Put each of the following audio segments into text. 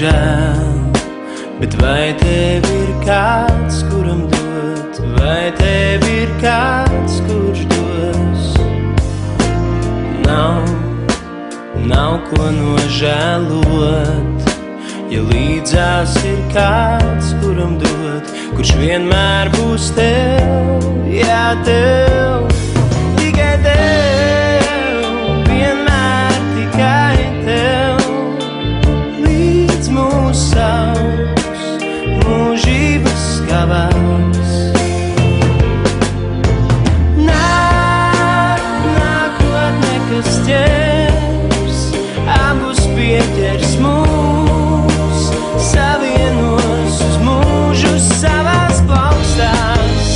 žēl, bet vai tev ir kāds, kuram dot, vai tev ir kāds, kurš dos? Nav ko nožēlot, ja līdzās ir kāds, kuram dot, kurš vienmēr būs tev, jā, tev, tikai tev, vienmēr tikai tev, līdz mūs sauks, mūžības skavās. Nākotne, kas ķers, abus pieķers mūs, savienos uz mūžu savās plaukstās.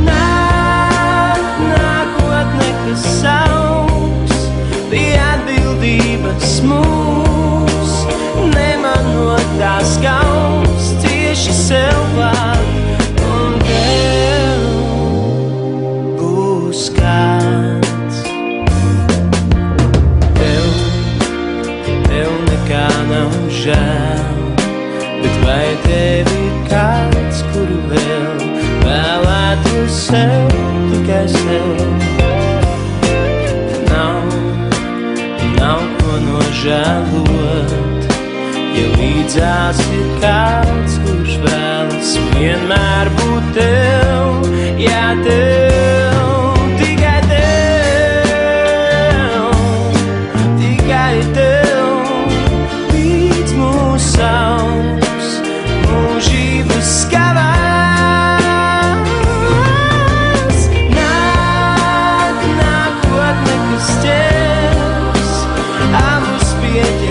Nākotne, kas sauks, pie atbildības mūs, nemanot tās kauns, tieši sev klāt, un tev būs kāds. Tev nekā nav žēl, bet vai tev ir kāds, kuru vēl vēlētos sev, tikai sev? Nav ko nožēlot, ja līdzās ir kāds, kurš vēlas vienmēr būt tev, jā, tev, tikai tev, līdz mūs sauks, mūžības skavās. Nākotne, kas ķers, abus pieķers